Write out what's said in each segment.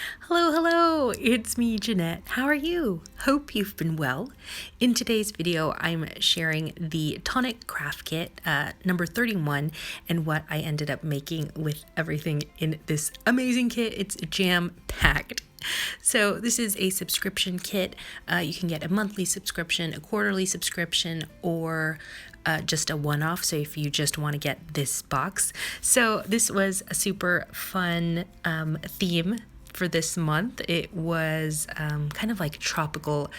Hello, hello, it's me, Janette. How are you? Hope you've been well. In today's video, I'm sharing the Tonic Craft Kit, number 31, and what I ended up making with everything in this amazing kit. It's jam-packed. So this is a subscription kit. You can get a monthly subscription, a quarterly subscription, or just a one-off, so if you just want to get this box. So this was a super fun theme for this month. It was kind of like tropical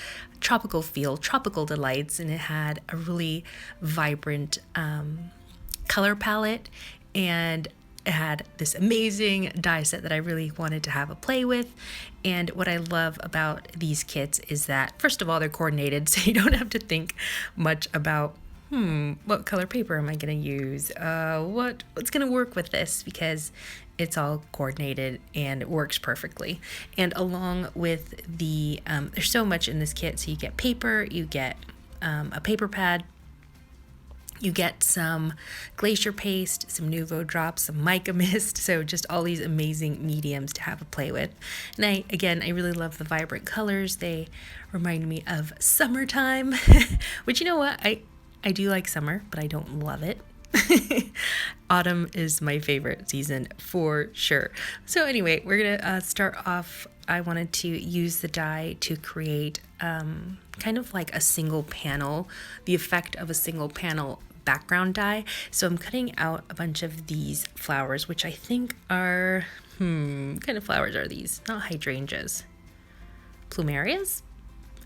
feel, tropical delights, and it had a really vibrant color palette, and it had this amazing die set that I really wanted to have a play with. And what I love about these kits is that, first of all, they're coordinated, so you don't have to think much about what color paper am I going to use? What's going to work with this? Because it's all coordinated and it works perfectly. And along with the, there's so much in this kit. So you get paper, you get a paper pad, you get some glacier paste, some Nuvo drops, some mica mist, so just all these amazing mediums to have a play with. And I really love the vibrant colors. They remind me of summertime, which, you know what, I do like summer, but I don't love it. Autumn is my favorite season for sure. So anyway, we're gonna start off. I wanted to use the die to create kind of like a single panel, the effect of a single panel background die. So I'm cutting out a bunch of these flowers, which I think are, what kind of flowers are these? Not hydrangeas. Plumerias?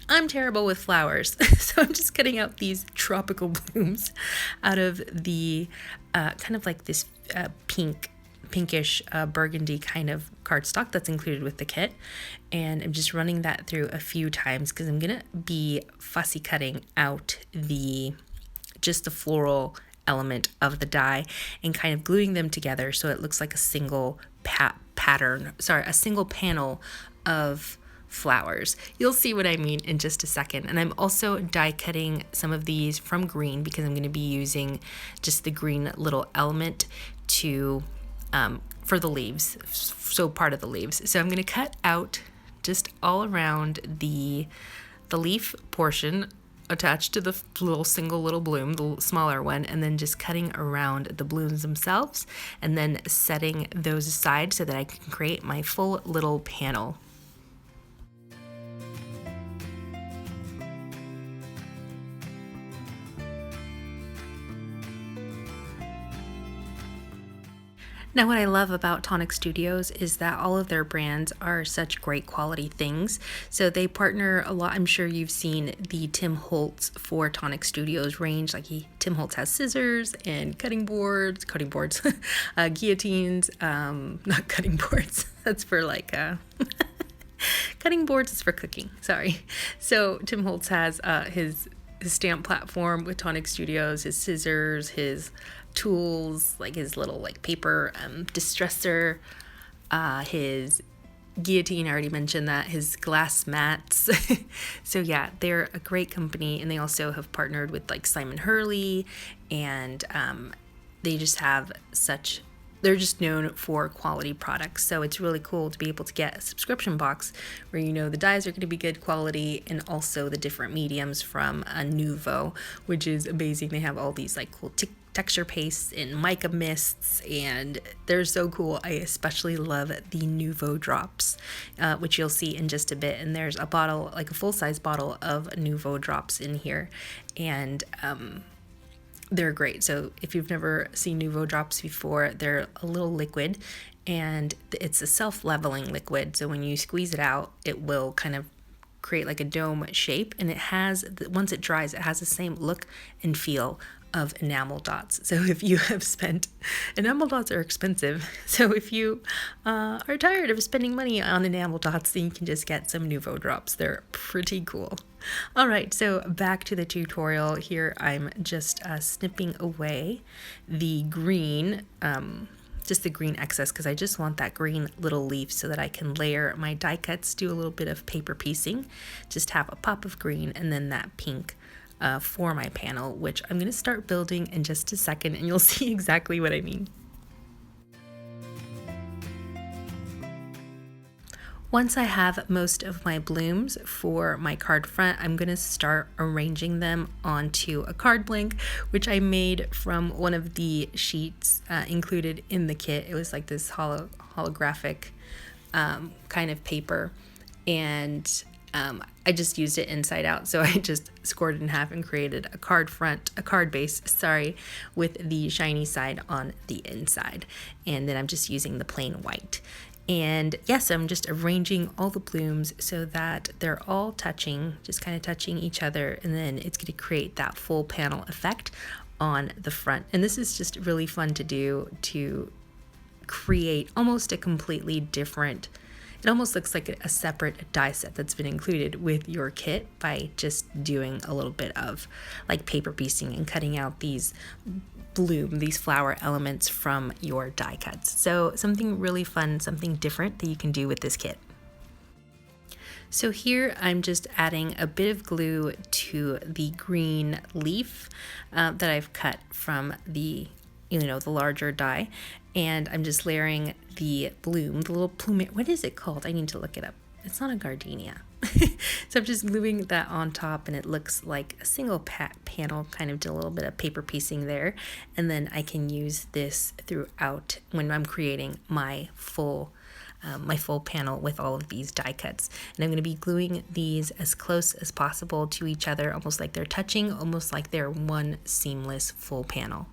I'm terrible with flowers, so I'm just cutting out these tropical blooms out of the kind of like this pinkish burgundy kind of cardstock that's included with the kit. And I'm just running that through a few times because I'm going to be fussy cutting out just the floral element of the die and kind of gluing them together so it looks like a single a single panel of flowers. You'll see what I mean in just a second. And I'm also die cutting some of these from green because I'm going to be using just the green little element to for the leaves, so part of the leaves. So I'm going to cut out just all around the leaf portion attached to the single little bloom, the smaller one, and then just cutting around the blooms themselves and then setting those aside so that I can create my full little panel. Now, what I love about Tonic Studios is that all of their brands are such great quality things. So they partner a lot. I'm sure you've seen the Tim Holtz for Tonic Studios range. Like Tim Holtz has scissors and cutting boards, guillotines, not cutting boards. That's for like, cutting boards is for cooking. Sorry. So Tim Holtz has his stamp platform with Tonic Studios, his scissors, his tools, like his little like paper distresser, his guillotine, I already mentioned that, his glass mats. So yeah, they're a great company, and they also have partnered with like Simon Hurley, and they just have they're just known for quality products. So it's really cool to be able to get a subscription box where you know the dies are going to be good quality, and also the different mediums from a Nuvo, which is amazing. They have all these like cool texture pastes and mica mists, and they're so cool. I especially love the Nuvo drops, which you'll see in just a bit. And there's a bottle, like a full-size bottle of Nuvo drops in here, and they're great. So if you've never seen Nuvo drops before, they're a little liquid, and it's a self-leveling liquid. So when you squeeze it out, it will kind of create like a dome shape, and it has, once it dries, it has the same look and feel of enamel dots. So if you have spent, enamel dots are expensive, so if you are tired of spending money on enamel dots, then you can just get some Nuvo drops. They're pretty cool. All right, so back to the tutorial. Here I'm just snipping away the green, just the green excess, because I just want that green little leaf so that I can layer my die cuts, do a little bit of paper piecing, just have a pop of green, and then that pink for my panel, which I'm going to start building in just a second, and you'll see exactly what I mean. Once I have most of my blooms for my card front, I'm going to start arranging them onto a card blank, which I made from one of the sheets included in the kit. It was like this holographic kind of paper, and I just used it inside out. So I just scored it in half and created a card base, with the shiny side on the inside. And then I'm just using the plain white. And yes, I'm just arranging all the blooms so that they're all touching, just kind of touching each other. And then it's going to create that full panel effect on the front. And this is just really fun to do, to create almost a completely different, it almost looks like a separate die set that's been included with your kit by just doing a little bit of like paper piecing and cutting out these flower elements from your die cuts. So something really fun, something different that you can do with this kit. So here I'm just adding a bit of glue to the green leaf that I've cut from the larger die, and I'm just layering the bloom, the little plume. What is it called? I need to look it up. It's not a gardenia. So I'm just gluing that on top, and it looks like a single panel, kind of did a little bit of paper piecing there. And then I can use this throughout when I'm creating my full panel with all of these die cuts. And I'm going to be gluing these as close as possible to each other, almost like they're touching, almost like they're one seamless full panel.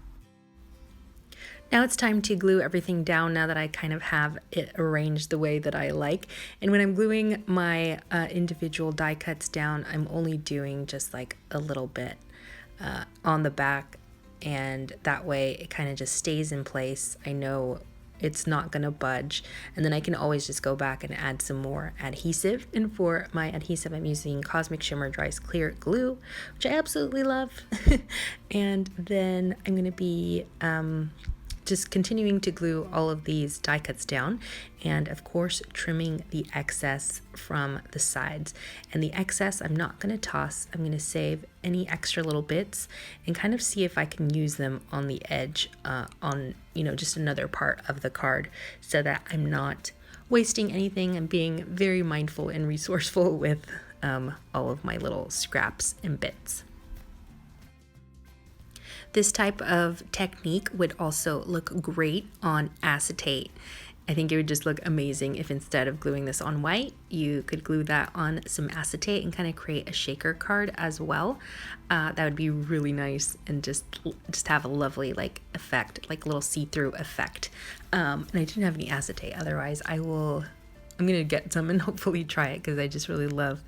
Now it's time to glue everything down, now that I kind of have it arranged the way that I like. And when I'm gluing my individual die cuts down, I'm only doing just like a little bit on the back, and that way it kind of just stays in place. I know it's not going to budge, and then I can always just go back and add some more adhesive. And for my adhesive, I'm using Cosmic Shimmer Dries Clear Glue, which I absolutely love. And then I'm going to be just continuing to glue all of these die cuts down, and of course trimming the excess from the sides. And the excess I'm not going to toss. I'm going to save any extra little bits and kind of see if I can use them on the edge on just another part of the card, so that I'm not wasting anything. I'm being very mindful and resourceful with all of my little scraps and bits. This type of technique would also look great on acetate. I think it would just look amazing if instead of gluing this on white, you could glue that on some acetate and kind of create a shaker card as well. That would be really nice, and just have a lovely effect, like a little see-through effect. And I didn't have any acetate, otherwise I'm gonna get some and hopefully try it, because I just really love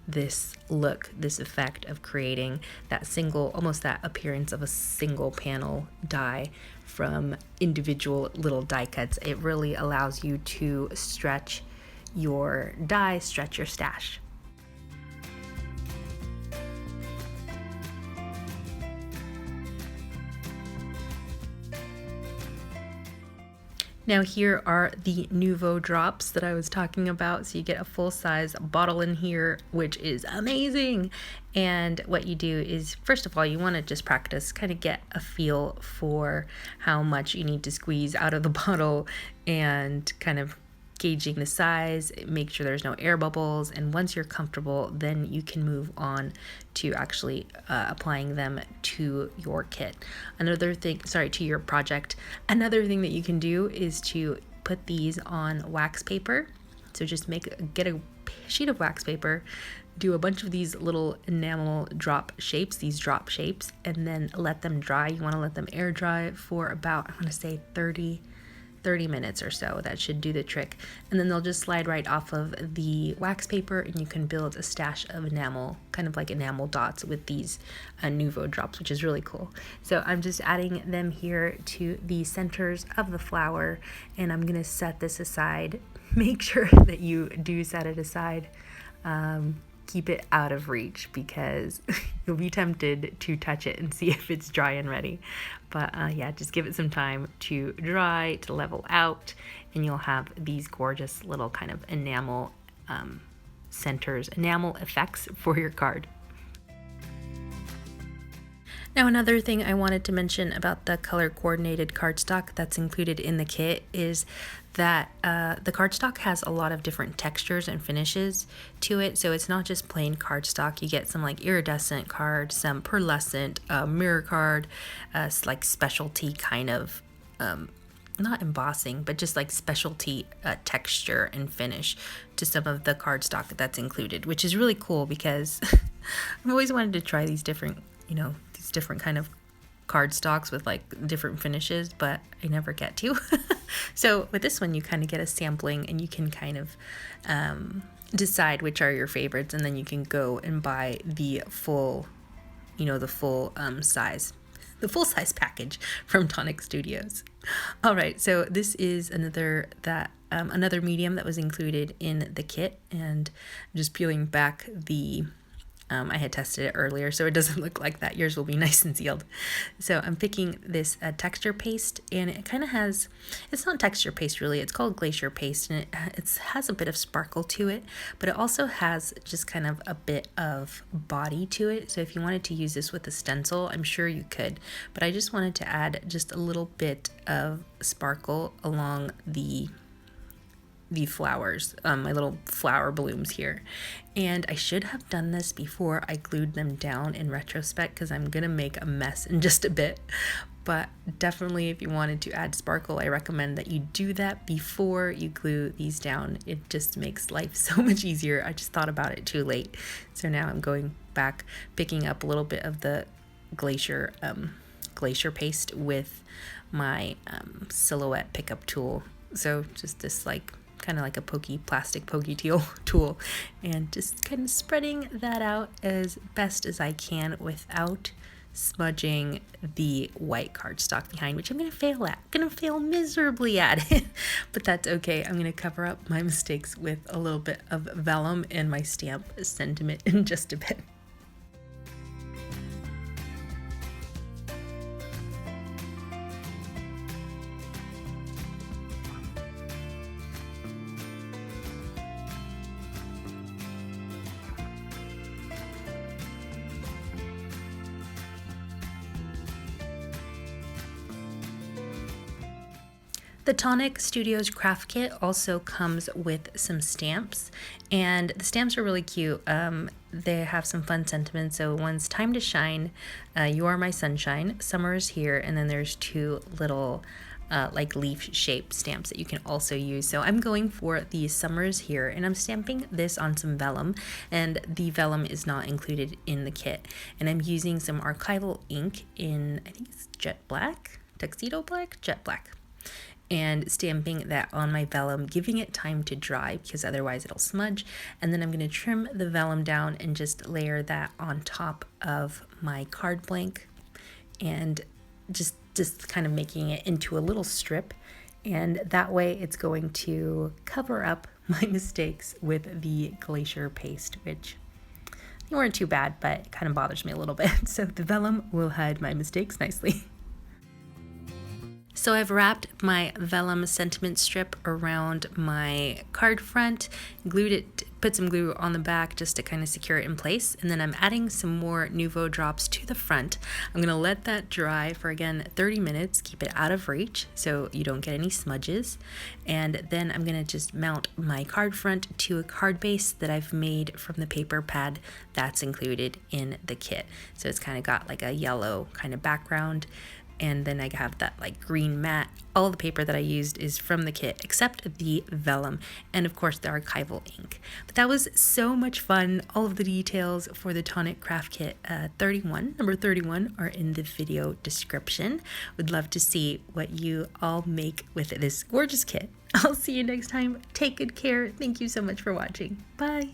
this look, this effect of creating that almost that appearance of a single panel die from individual little die cuts. It really allows you to stretch your die, stretch your stash. Now here are the Nuvo drops that I was talking about. So you get a full-size bottle in here, which is amazing. And what you do is, first of all, you want to just practice, kind of get a feel for how much you need to squeeze out of the bottle, and kind of gauging the size, make sure there's no air bubbles. And once you're comfortable, then you can move on to actually applying them to your kit. To your project. Another thing that you can do is to put these on wax paper. So just get a sheet of wax paper, do a bunch of these little enamel drop shapes, and then let them dry. You want to let them air dry for about, I want to say 30 minutes or so. That should do the trick. And then they'll just slide right off of the wax paper, and you can build a stash of enamel, kind of like enamel dots with these Nuvo drops, which is really cool. So I'm just adding them here to the centers of the flower, and I'm gonna set this aside. Make sure that you do set it aside. Keep it out of reach, because you'll be tempted to touch it and see if it's dry and ready. But yeah, just give it some time to dry, to level out, and you'll have these gorgeous little kind of enamel enamel effects for your card. Now, another thing I wanted to mention about the color coordinated cardstock that's included in the kit is that the cardstock has a lot of different textures and finishes to it. So it's not just plain cardstock. You get some like iridescent card, some pearlescent, mirror card, like specialty kind of, not embossing, but just like specialty texture and finish to some of the cardstock that's included, which is really cool because I've always wanted to try these different, these different kind of cardstocks with like different finishes, but I never get to. So with this one, you kind of get a sampling and you can kind of decide which are your favorites, and then you can go and buy the full, the full size package from Tonic Studios. All right, so this is another medium that was included in the kit, and I'm just peeling back the I had tested it earlier, so it doesn't look like that. Yours will be nice and sealed. So I'm picking this texture paste, and it kind of has, it's not texture paste really, it's called glacier paste, and it has a bit of sparkle to it, but it also has just kind of a bit of body to it. So if you wanted to use this with a stencil, I'm sure you could, but I just wanted to add just a little bit of sparkle along the flowers, my little flower blooms here. And I should have done this before I glued them down in retrospect, because I'm gonna make a mess in just a bit. But definitely, if you wanted to add sparkle, I recommend that you do that before you glue these down. It just makes life so much easier. I just thought about it too late. So now I'm going back, picking up a little bit of the glacier paste with my silhouette pickup tool. So just this kind of like a plastic pokey tool, and just kind of spreading that out as best as I can without smudging the white cardstock behind, which I'm going to fail at. I'm going to fail miserably at it, but that's okay. I'm going to cover up my mistakes with a little bit of vellum and my stamp sentiment in just a bit. The Tonic Studios craft kit also comes with some stamps, and the stamps are really cute. They have some fun sentiments. So one's Time to Shine, You Are My Sunshine, Summer is Here, and then there's two little like leaf shaped stamps that you can also use. So I'm going for the Summer is Here, and I'm stamping this on some vellum, and the vellum is not included in the kit. And I'm using some archival ink in, I think it's jet black, jet black, and stamping that on my vellum, giving it time to dry because otherwise it'll smudge. And then I'm going to trim the vellum down and just layer that on top of my card blank, and just kind of making it into a little strip. And that way it's going to cover up my mistakes with the glacier paste, which they weren't too bad, but it kind of bothers me a little bit. So the vellum will hide my mistakes nicely. So I've wrapped my vellum sentiment strip around my card front, glued it, put some glue on the back just to kind of secure it in place, and then I'm adding some more Nuvo drops to the front. I'm going to let that dry for, again, 30 minutes, keep it out of reach so you don't get any smudges, and then I'm going to just mount my card front to a card base that I've made from the paper pad that's included in the kit. So it's kind of got like a yellow kind of background, and then I have that like green mat. All the paper that I used is from the kit except the vellum, and of course the archival ink. But that was so much fun. All of the details for the Tonic Craft Kit number 31 are in the video description. Would love to see what you all make with this gorgeous kit. I'll see you next time. Take good care. Thank you so much for watching. Bye.